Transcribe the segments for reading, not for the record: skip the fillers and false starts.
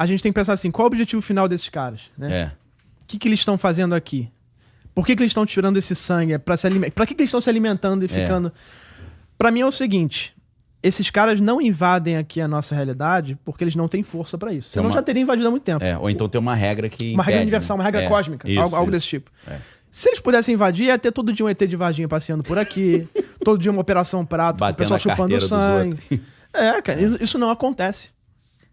a gente tem que pensar assim, qual é o objetivo final desses caras, né? O que eles estão fazendo aqui? Por que eles estão tirando esse sangue? Pra que eles estão se alimentando e ficando... Pra mim é o seguinte, esses caras não invadem aqui a nossa realidade porque eles não têm força pra isso. Senão já teriam invadido há muito tempo. Ou então tem uma regra que uma impede, regra universal, uma regra cósmica, algo desse tipo. Se eles pudessem invadir, ia ter todo dia um ET de Varginha passeando por aqui, todo dia uma operação prato, o pessoal chupando sangue. Cara, isso não acontece.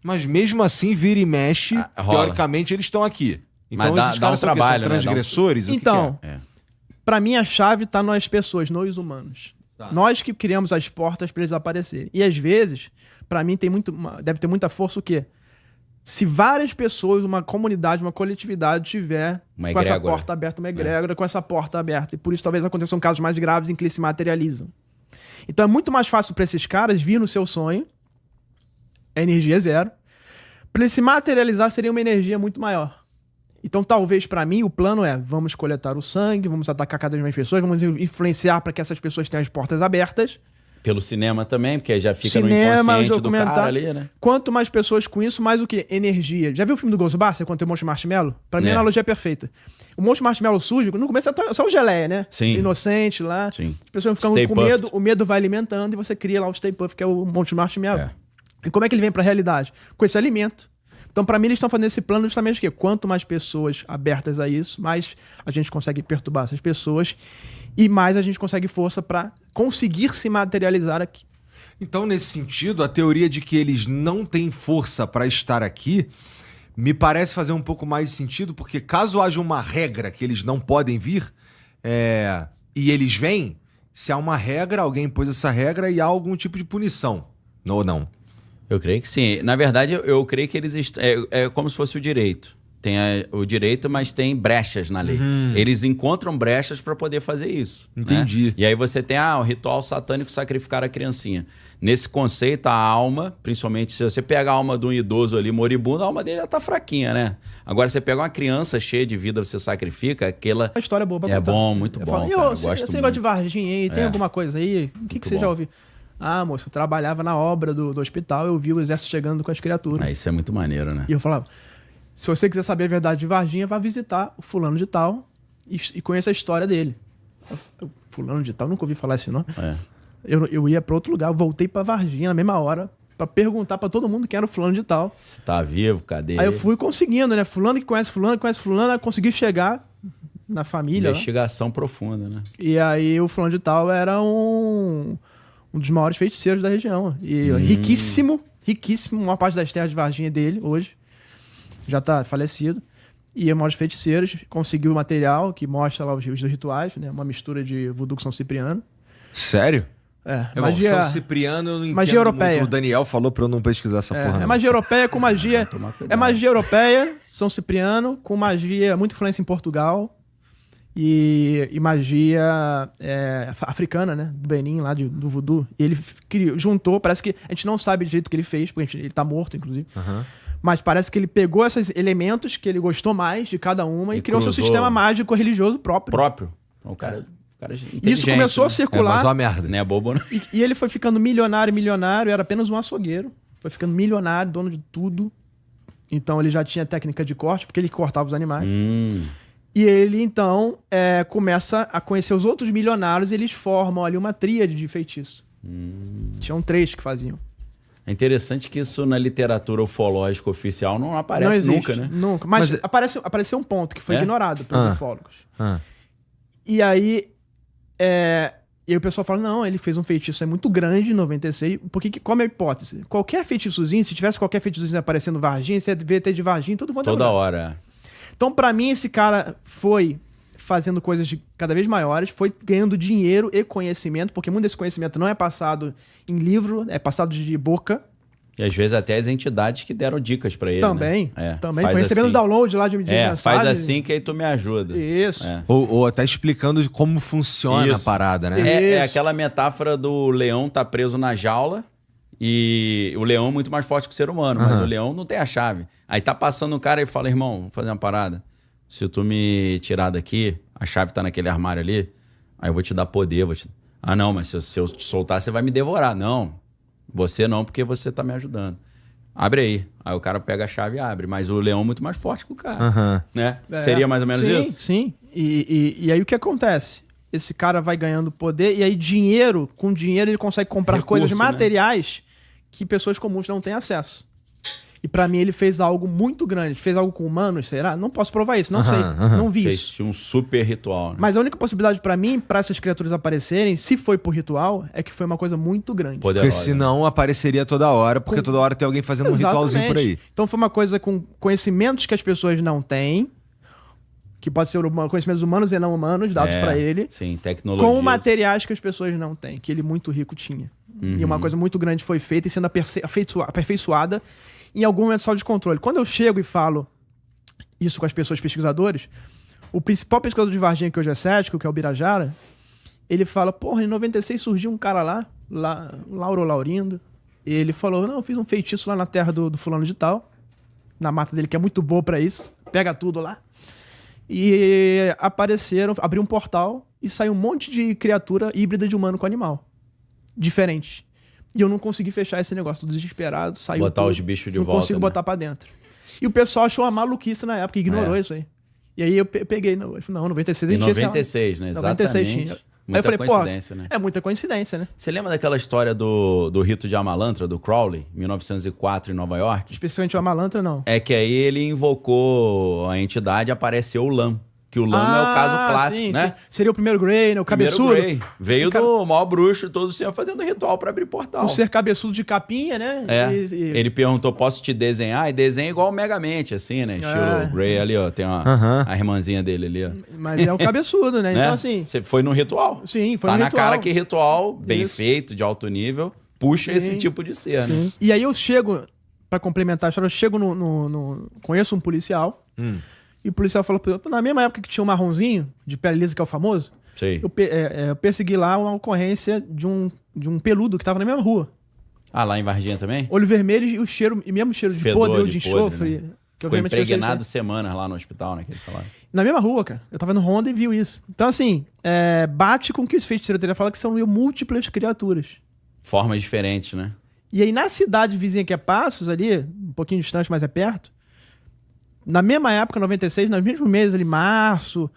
Mas mesmo assim, vira e mexe, teoricamente eles estão aqui. Então esses caras são transgressores? Então, pra mim a chave tá nas pessoas, nos humanos. Nós que criamos as portas pra eles aparecerem. E às vezes, pra mim deve ter muita força o quê? Se várias pessoas, uma comunidade, uma coletividade tiver com essa porta aberta, uma egrégora com essa porta aberta. E por isso talvez aconteçam casos mais graves em que eles se materializam. Então é muito mais fácil pra esses caras vir no seu sonho, a energia é zero. Pra ele se materializar seria uma energia muito maior. Então talvez pra mim o plano é, vamos coletar o sangue, vamos atacar cada vez mais pessoas, vamos influenciar para que essas pessoas tenham as portas abertas. Pelo cinema também, porque já fica no inconsciente do cara ali, né? Quanto mais pessoas com isso, mais o quê? Energia. Já viu o filme do Ghostbusters, quando tem o Monte Marshmallow? Pra mim a analogia é perfeita. O Monte Marshmallow surge, no começo é só o geleia, né? Sim. Inocente lá. Sim. As pessoas ficam com medo, o medo vai alimentando e você cria lá o Stay Puft, que é o Monte Marshmallow. E como é que ele vem pra realidade? Com esse alimento. Então, pra mim, eles estão fazendo esse plano justamente que quanto mais pessoas abertas a isso, mais a gente consegue perturbar essas pessoas e mais a gente consegue força pra conseguir se materializar aqui. Então, nesse sentido, a teoria de que eles não têm força para estar aqui me parece fazer um pouco mais de sentido, porque caso haja uma regra que eles não podem vir e eles vêm, se há uma regra, alguém pôs essa regra e há algum tipo de punição, ou não? Eu creio que sim. Na verdade, eu creio que eles... É como se fosse o direito. Tem o direito, mas tem brechas na lei. Eles encontram brechas para poder fazer isso. Entendi. Né? E aí você tem o ritual satânico sacrificar a criancinha. Nesse conceito, a alma, principalmente se você pega a alma de um idoso ali moribundo, a alma dele já tá fraquinha, né? Agora, você pega uma criança cheia de vida, você sacrifica, aquela... Uma história boa pra contar. É bom, muito bom. Você negócio de Varginha aí, tem alguma coisa aí? O que você já ouviu? Ah, moço, eu trabalhava na obra do hospital, eu vi o exército chegando com as criaturas. Isso é muito maneiro, né? E eu falava, se você quiser saber a verdade de Varginha, vá visitar o fulano de tal e conheça a história dele. Fulano de tal, nunca ouvi falar esse nome. Eu ia pra outro lugar, voltei pra Varginha na mesma hora pra perguntar pra todo mundo quem era o fulano de tal. Se tá vivo, cadê? Aí eu fui conseguindo, né? Fulano que conhece fulano, consegui chegar na família. Investigação profunda, né? E aí o fulano de tal era um dos maiores feiticeiros da região. E riquíssimo, uma parte das terras de Varginha dele hoje. Já tá falecido. E é um dos feiticeiros, conseguiu o material que mostra lá os rituais, né? Uma mistura de voodoo com São Cipriano. Sério? Magia... São Cipriano, eu não magia entendo europeia. muito. O Daniel falou pra eu não pesquisar essa porra. É magia europeia com magia... É magia europeia, São Cipriano, com magia, muita influência em Portugal. E magia africana, né? Do Benin, lá do voodoo. E ele juntou, parece que... A gente não sabe do jeito que ele fez, porque ele tá morto, inclusive. Mas parece que ele pegou esses elementos que ele gostou mais de cada uma e criou seu sistema mágico religioso próprio. O cara isso começou a circular. Mas uma merda. Não é bobo, não. E ele foi ficando milionário, era apenas um açougueiro. Foi ficando milionário, dono de tudo. Então ele já tinha técnica de corte, porque ele cortava os animais. E ele, então, começa a conhecer os outros milionários e eles formam ali uma tríade de feitiço. Tinham 3 que faziam. É interessante que isso na literatura ufológica oficial não aparece nunca, né? Nunca. Mas apareceu um ponto que foi ignorado pelos ufólogos. E aí... E aí o pessoal fala, não, ele fez um feitiço muito grande em 96. Porque qual é a hipótese? Qualquer feitiçozinho, se tivesse qualquer feitiçozinho aparecendo Varginha, você ia ter de Varginha todo quanto toda hora. Então, pra mim, esse cara foi fazendo coisas cada vez maiores, foi ganhando dinheiro e conhecimento, porque muito desse conhecimento não é passado em livro, é passado de boca. E às vezes até as entidades que deram dicas pra ele, também, né? Também. Foi recebendo download lá de mensagem. Faz assim que aí tu me ajuda. Isso. Ou até explicando como funciona a parada, né? É aquela metáfora do leão tá preso na jaula e o leão é muito mais forte que o ser humano, mas o leão não tem a chave. Aí tá passando um cara e fala, irmão, vou fazer uma parada. Se tu me tirar daqui, a chave tá naquele armário ali, aí eu vou te dar poder. Ah, não, mas se eu te soltar, você vai me devorar. Não, você não, porque você tá me ajudando. Abre aí. Aí o cara pega a chave e abre. Mas o leão é muito mais forte que o cara. Aham. Né? Seria mais ou menos sim, isso? Sim. E aí o que acontece? Esse cara vai ganhando poder e aí com dinheiro ele consegue comprar Recurso, coisas né? materiais que pessoas comuns não têm acesso. E pra mim ele fez algo muito grande. Fez algo com humanos, será? Não posso provar isso, não sei. Não vi isso. Fez um super ritual, né? Mas a única possibilidade pra mim, pra essas criaturas aparecerem, se foi por ritual, é que foi uma coisa muito grande. Porque senão apareceria toda hora, porque toda hora tem alguém fazendo um ritualzinho por aí. Então foi uma coisa com conhecimentos que as pessoas não têm, que pode ser conhecimentos humanos e não humanos, dados pra ele, Sim, tecnologia. com materiais que as pessoas não têm, que ele muito rico tinha. E uma coisa muito grande foi feita e sendo aperfeiçoada em algum momento de sala de controle. Quando eu chego e falo isso com as pessoas pesquisadores, o principal pesquisador de Varginha, que hoje é cético, que é o Birajara, ele fala, porra, em 96 surgiu um cara lá Lauro Laurindo, e ele falou, não, eu fiz um feitiço lá na terra do fulano de tal, na mata dele, que é muito boa pra isso, pega tudo lá. E abriu um portal e saiu um monte de criatura híbrida de humano com animal. Diferente. E eu não consegui fechar esse negócio, tô desesperado, saiu Botar tudo, os bichos de não volta. consigo né? botar pra dentro. E o pessoal achou uma maluquice na época, ignorou isso aí. E aí eu peguei, eu falei, não, 96 a Em gente tinha, 96, né? 96 Exatamente. tinha. Muita Aí eu falei, coincidência, pô, né? é muita coincidência, né? Você lembra daquela história do rito de Amalantra, do Crowley, 1904, em Nova York? Especialmente o Amalantra, não. É que aí ele invocou a entidade e apareceu o Lam. Que o Lam é o caso clássico, sim, né? sim. Seria o primeiro Grey, né? O cabeçudo. Grey. Veio do maior bruxo, todo sempre fazendo ritual pra abrir portal. O ser cabeçudo de capinha, né? É. Ele perguntou, posso te desenhar? E desenha igual o Megamente, assim, né? Estilo Grey ali, ó. Tem a irmãzinha dele ali, ó. Mas é o cabeçudo, né? Né? Então, assim... Você foi no ritual. Sim, foi tá no na ritual. cara que ritual, bem Isso. feito, de alto nível, puxa esse tipo de ser, né? E aí eu chego, pra complementar a história, eu chego conheço um policial, e o policial falou, na mesma época que tinha um marronzinho, de pele lisa, que é o famoso, Sei. eu persegui lá uma ocorrência de um peludo que tava na mesma rua. Ah, lá em Varginha também? Olho vermelho e o cheiro, e mesmo cheiro de Fedor podre, ou de de podre, enxofre. né? Que Ficou obviamente vai ser impregnado diferente. semanas lá no hospital, né? Que ele falava. Na mesma rua, cara. Eu tava no Honda e viu isso. Então, assim, bate com o que os feiticeiros teriam falado, que são múltiplas criaturas. Formas diferentes, né? E aí, na cidade vizinha, que é Passos, ali, um pouquinho distante, mas é perto, na mesma época, 96, nos mesmos meses ali, março,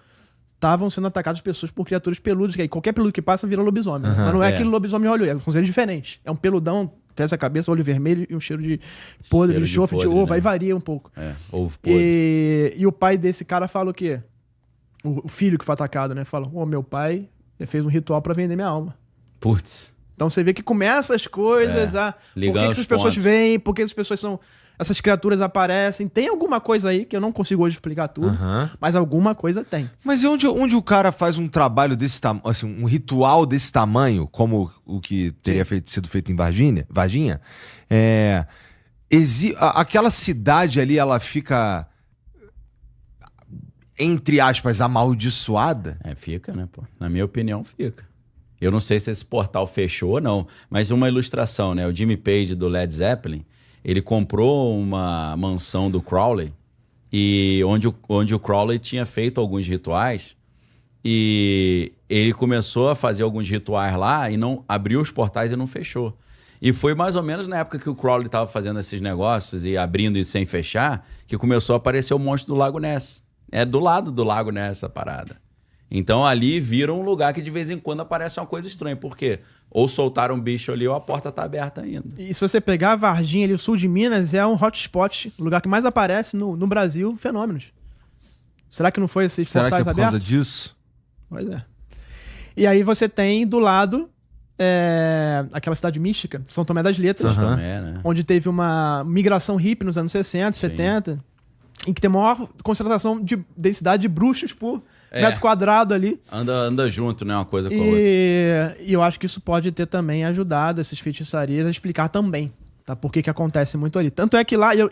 estavam sendo atacadas pessoas por criaturas peludas, que aí qualquer peludo que passa vira lobisomem. Né? Mas não é aquele lobisomem olho, é um conceito diferente. É um peludão, pesa a cabeça, olho vermelho e um cheiro de podre, Cheiro de de enxofre, de podre, ovo, né? aí varia um pouco. É, ovo podre. E o pai desse cara fala o quê? O filho que foi atacado, né? Fala, meu pai fez um ritual pra vender minha alma. Putz. Então você vê que começa as coisas a... Por que ligando essas os pessoas pontos. vêm? Por que essas pessoas são... Essas criaturas aparecem? Tem alguma coisa aí que eu não consigo hoje explicar tudo, mas alguma coisa tem. Mas e onde o cara faz um trabalho desse tamanho, assim, um ritual desse tamanho, como o que teria sido feito em Varginha, aquela cidade ali, ela fica, entre aspas, amaldiçoada? Fica, né, pô? Na minha opinião, fica. Eu não sei se esse portal fechou ou não, mas uma ilustração, né? O Jimmy Page do Led Zeppelin, ele comprou uma mansão do Crowley, e onde o Crowley tinha feito alguns rituais, e ele começou a fazer alguns rituais lá e não abriu os portais e não fechou. E foi mais ou menos na época que o Crowley estava fazendo esses negócios e abrindo e sem fechar, que começou a aparecer o monstro do Lago Ness. É do lado do Lago Ness a parada. Então ali viram um lugar que de vez em quando aparece uma coisa estranha. Por quê? Ou soltaram um bicho ali ou a porta tá aberta ainda. E se você pegar a Varginha ali, o sul de Minas, é um hotspot, o lugar que mais aparece no Brasil, fenômenos. Será que não foi esses Será que é portais por causa abertos? disso? Pois é. E aí você tem do lado aquela cidade mística, São Tomé das Letras, Também, né? onde teve uma migração hippie nos anos 60, 70, em que tem maior concentração de densidade de bruxos por metro quadrado ali. Anda junto, né? Uma coisa com a outra. E eu acho que isso pode ter também ajudado essas feitiçarias a explicar também, tá? Por que acontece muito ali. Tanto é que lá, eu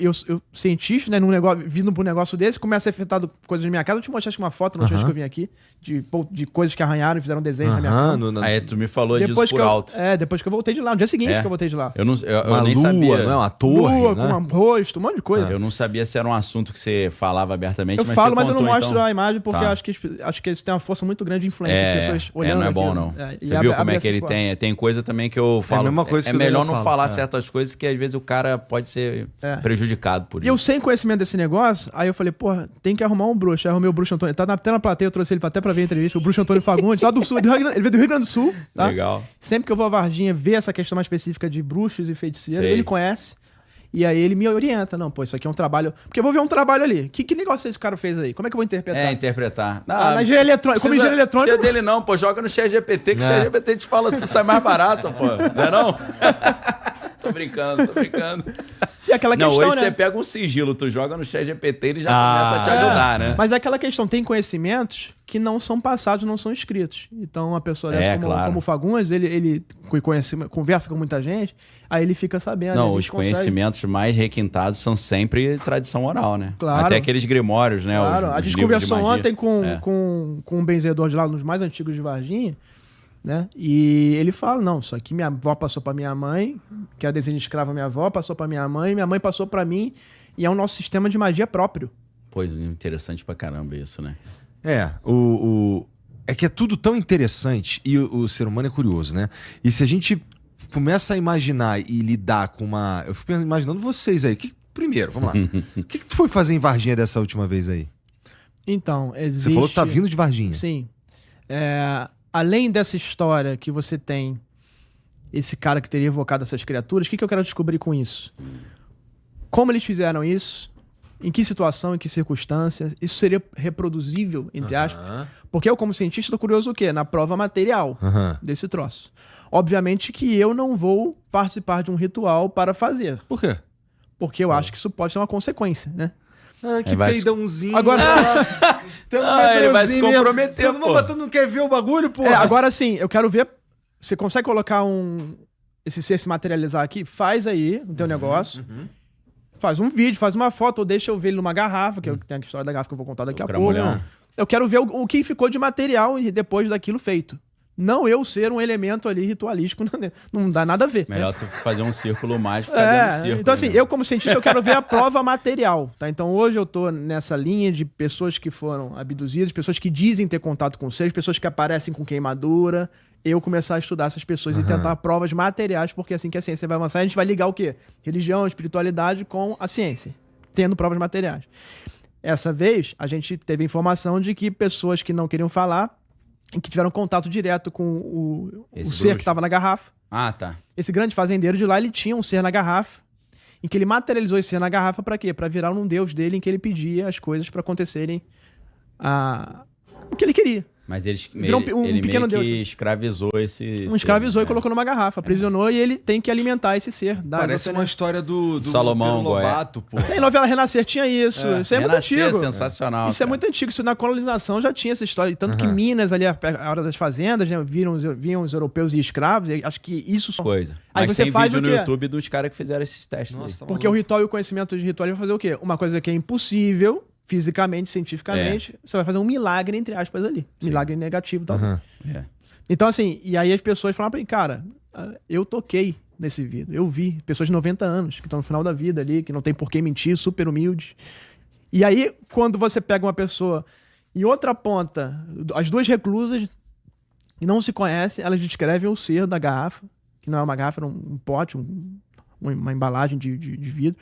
cientista, né, vindo pra um negócio desse, começa a afetar coisas na minha casa. Eu te mostrei uma foto na última vez que eu vim aqui, de coisas que arranharam e fizeram desenhos na minha cama. Aí tu me falou disso por alto. Depois que eu voltei de lá, no dia seguinte que eu voltei de lá. Eu Uma nem lua, sabia. não é uma torre, Lua, né? com um rosto, um monte de coisa. Eu não sabia se era um assunto que você falava abertamente, Eu mas falo, você mas eu não contou, mostro então. a imagem porque Tá. eu acho que eles têm uma força muito grande de influência. As pessoas olhando não é bom, aquilo. não. E Você viu como abre é que ele essas tem? Tem coisa também que eu falo. mesma coisa que eu melhor também não falo. falar certas coisas que às vezes o cara pode ser prejudicado por E isso. eu sem conhecimento desse negócio, aí eu falei, porra, tem que arrumar um bruxo. Aí arrumei o Bruxo Antônio. Tá até na plateia, eu trouxe ele até pra ver a entrevista. O Bruxo Antônio Fagundes, lá do sul, ele veio do Rio Grande do Sul. Tá? Legal. Sempre que eu vou a Varginha ver essa questão mais específica de bruxos e feiticeiros, Sei. ele conhece. E aí ele me orienta. Não, pô, isso aqui é um trabalho... Porque eu vou ver um trabalho ali. Que negócio esse cara fez aí? Como é que eu vou interpretar? Interpretar. Na engenharia eletrônica. Como engenharia eletrônica... Não precisa dele não, pô. Joga no ChatGPT, que o ChatGPT te fala, tu sai mais barato, pô. Não é não? Tô brincando. E aquela Não, questão, hoje né? você pega um sigilo, tu joga no ChatGPT, ele já começa a te ajudar, né? Mas é aquela questão, tem conhecimentos que não são passados, não são escritos. Então, uma pessoa dessa como o Fagundes, ele conversa com muita gente, aí ele fica sabendo. Não, os conhecimentos mais requintados são sempre tradição oral, né? Claro. Até aqueles grimórios, né? Claro, a gente conversou ontem É. com um benzedor de lá, um dos mais antigos de Varginha, né? E ele fala, não, isso aqui minha avó passou pra minha mãe, que é a desenho de escrava minha avó, passou pra minha mãe passou pra mim, e é o nosso sistema de magia próprio. Pois, interessante pra caramba isso, né? É que é tudo tão interessante e o ser humano é curioso, né? E se a gente começa a imaginar e lidar com uma... Eu fico imaginando vocês aí. Primeiro, vamos lá. O que tu foi fazer em Varginha dessa última vez aí? Então, existe... Você falou que tá vindo de Varginha. Sim. Além dessa história que você tem esse cara que teria evocado essas criaturas, o que eu quero descobrir com isso? Como eles fizeram isso? Em que situação, em que circunstâncias? Isso seria reproduzível, entre aspas? Porque eu, como cientista, tô curioso o quê? Na prova material desse troço. Obviamente que eu não vou participar de um ritual para fazer. Por quê? Porque eu acho que isso pode ser uma consequência, né? Ah, que vai- peidãozinho. Agora, ele vai se comprometer, Todo mundo, pô. mas tu não quer ver o bagulho, pô? agora sim, eu quero ver. Você consegue colocar esse ser se materializar aqui? Faz aí o teu negócio. Faz um vídeo, faz uma foto, ou deixa eu ver ele numa garrafa, que tem a história da garrafa que eu vou contar daqui a pouco. Cramulhão. Eu quero ver o que ficou de material depois daquilo feito. Não eu ser um elemento ali ritualístico, não dá nada a ver. Melhor tu fazer um círculo mágico dentro do círculo. Então assim, né? eu como cientista eu quero ver a prova material, tá? Então hoje eu tô nessa linha de pessoas que foram abduzidas, pessoas que dizem ter contato com seres, pessoas que aparecem com queimadura, eu começar a estudar essas pessoas e tentar provas materiais, porque assim que a ciência vai avançar, a gente vai ligar o quê? Religião, espiritualidade com a ciência, tendo provas materiais. Essa vez, a gente teve informação de que pessoas que não queriam falar, e que tiveram contato direto com o ser bruxo. que estava na garrafa. Ah, tá. Esse grande fazendeiro de lá, ele tinha um ser na garrafa, em que ele materializou esse ser na garrafa para quê? Para virar um deus dele, em que ele pedia as coisas para acontecerem o que ele queria. Mas ele Virou um meio pequeno que deus, né? escravizou esse... Escravizou ser, e colocou numa garrafa, aprisionou e ele tem que alimentar esse ser. Parece uma história do Salomão, Monteiro Lobato, pô. Tem novela Renascer, tinha isso. Isso é muito Renascer antigo. sensacional. Isso é cara. muito antigo, isso na colonização já tinha essa história. Tanto que Minas, ali, a hora das fazendas, né, vinham os europeus e escravos, e acho que isso... Coisa. Aí Mas você tem faz vídeo o no quê? YouTube dos caras que fizeram esses testes. Nossa, aí. Porque o ritual e o conhecimento de ritual vai fazer o quê? Uma coisa que é impossível, fisicamente, cientificamente, você vai fazer um milagre, entre aspas, ali. Milagre negativo, talvez. É. Então, assim, e aí as pessoas falam pra mim, cara, eu toquei nesse vídeo, eu vi pessoas de 90 anos que estão no final da vida ali, que não tem por que mentir, super humildes. E aí, quando você pega uma pessoa em outra ponta, as duas reclusas, e não se conhecem, elas descrevem o ser da garrafa, que não é uma garrafa, é um pote, uma embalagem de vidro.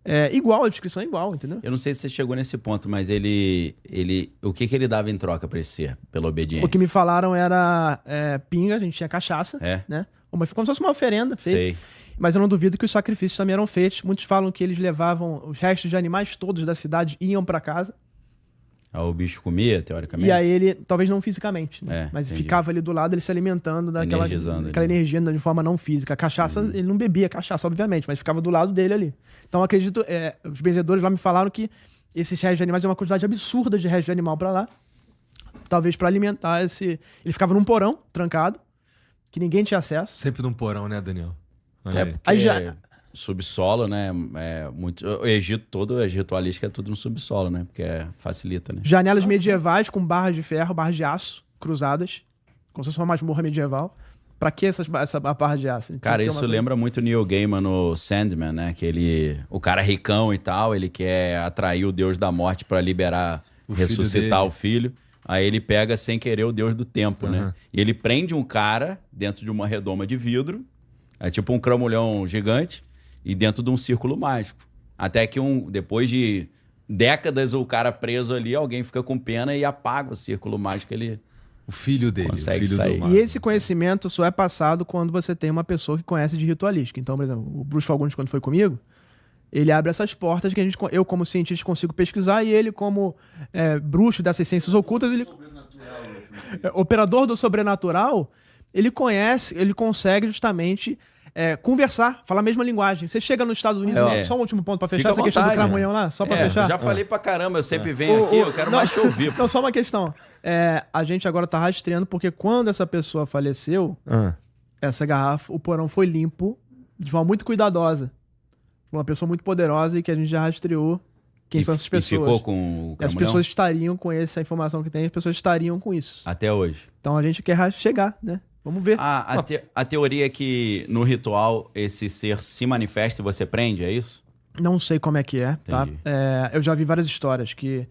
É igual, a descrição é igual, entendeu? Eu não sei se você chegou nesse ponto, mas o que ele dava em troca pra esse ser, pela obediência? O que me falaram era pinga, a gente tinha cachaça, É. né? Como se fosse uma oferenda feita. Sei. Mas eu não duvido que os sacrifícios também eram feitos. Muitos falam que eles levavam os restos de animais todos da cidade, iam pra casa. O bicho comia, teoricamente? E aí ele, talvez não fisicamente, né? É, Mas entendi. ficava ali do lado, ele se alimentando daquela Energizando daquela ali. energia de forma não física. A cachaça, ele não bebia cachaça, obviamente, mas ficava do lado dele ali. Então eu acredito, os benzedores lá me falaram que esses restos de animais é uma quantidade absurda de restos de animal pra lá. Talvez pra alimentar esse... Ele ficava num porão, trancado, que ninguém tinha acesso. Sempre num porão, né, Daniel? Olha É, aí. porque Aí já- subsolo, né? O Egito todo, a ritualística é tudo no subsolo, né? Porque facilita, né? Janelas medievais com barras de ferro, barras de aço cruzadas, como se fosse uma masmorra medieval. Pra que essa barra de aço? Tem Cara, que ter isso uma coisa- lembra muito Neil Gaiman no Sandman, né? Que o cara ricão e tal, ele quer atrair o deus da morte pra liberar, O filho ressuscitar dele. o filho. Aí ele pega sem querer o deus do tempo, né? E ele prende um cara dentro de uma redoma de vidro. É tipo um cramulhão gigante e dentro de um círculo mágico. Até que depois de décadas o cara preso ali, alguém fica com pena e apaga o círculo mágico, ele O filho dele, consegue o filho sair. do E esse conhecimento só é passado quando você tem uma pessoa que conhece de ritualística. Então, por exemplo, o Bruce Fagundes, quando foi comigo, ele abre essas portas que eu, como cientista, consigo pesquisar, e ele, como bruxo dessas ciências ocultas, ele... operador do sobrenatural, ele consegue justamente conversar, falar a mesma linguagem. Você chega nos Estados Unidos, só um último ponto pra fechar, Fica à essa questão do vontade, cramunhão lá, só pra fechar. Eu já falei pra caramba, eu sempre venho aqui, eu quero mais te ouvir. Não, só uma questão. A gente agora tá rastreando, porque quando essa pessoa faleceu, essa garrafa, o porão foi limpo de forma muito cuidadosa. Uma pessoa muito poderosa e que a gente já rastreou quem são essas pessoas. E ficou com o As cramulhão? pessoas estariam com essa informação que tem, as pessoas estariam com isso. Até hoje. Então a gente quer chegar, né? Vamos ver. A teoria é que no ritual esse ser se manifesta e você prende, é isso? Não sei como é que é, tá? Entendi. Eu já vi várias histórias que,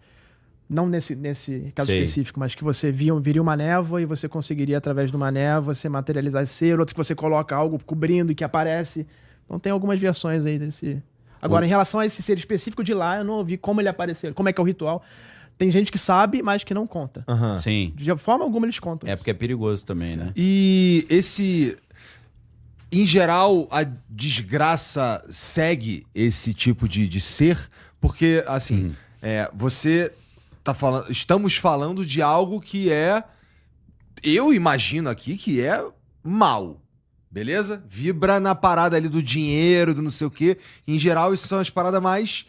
não nesse caso Sei. específico, mas que você viria uma névoa e você conseguiria, através de uma névoa, você materializar esse ser, outro que você coloca algo cobrindo e que aparece. Então tem algumas versões aí desse... Agora, em relação a esse ser específico de lá, eu não ouvi como ele apareceu, como é que é o ritual. Tem gente que sabe, mas que não conta. Sim. De forma alguma eles contam. É porque é perigoso também, né? E em geral, a desgraça segue esse tipo de ser, porque, assim, você tá falando, estamos falando de algo que eu imagino aqui que é mal, beleza? Vibra na parada ali do dinheiro, do não sei o quê. Em geral, isso são as paradas mais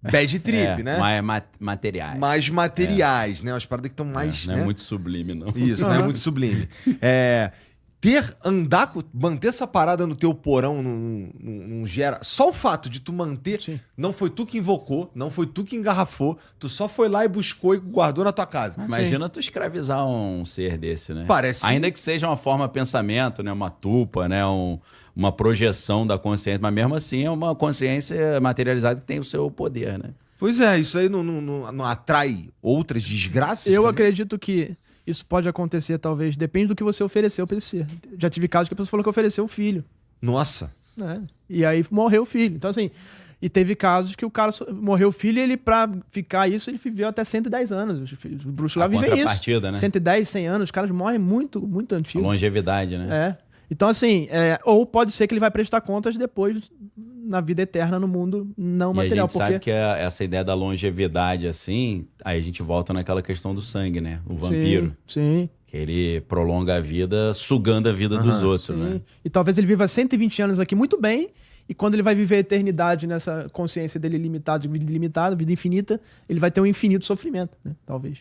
bad trip, né? Mais materiais. Mais materiais, né? As paradas que estão mais, Não né? é muito sublime, não. Isso, não é muito sublime. Manter essa parada no teu porão não gera... Só o fato de tu manter... Sim. Não foi tu que invocou, não foi tu que engarrafou, tu só foi lá e buscou e guardou na tua casa. Imagina tu escravizar um ser desse, né? Parece... Ainda que seja uma forma de pensamento, né? Uma tupa, né? Uma projeção da consciência, mas mesmo assim é uma consciência materializada que tem o seu poder, né? Pois é, isso aí não atrai outras desgraças? Eu também? acredito que isso pode acontecer, talvez, depende do que você ofereceu pra esse ser. Já tive casos que a pessoa falou que ofereceu o filho. Nossa. Né? E aí morreu o filho. Então, assim, e teve casos que o cara morreu o filho e ele, pra ficar isso, ele viveu até 110 anos. Os bruxos lá vivem isso. Contrapartida, né? 110, 100 anos, os caras morrem muito, muito A antigos. longevidade, né? Então, assim, ou pode ser que ele vai prestar contas depois na vida eterna no mundo não E material. a gente sabe que essa ideia da longevidade, assim, aí a gente volta naquela questão do sangue, né? O vampiro. Sim. Que ele prolonga a vida sugando a vida dos outros, Sim. né? E talvez ele viva 120 anos aqui muito bem, e quando ele vai viver a eternidade nessa consciência dele limitada, de vida ilimitada, vida infinita, ele vai ter um infinito sofrimento, né? Talvez.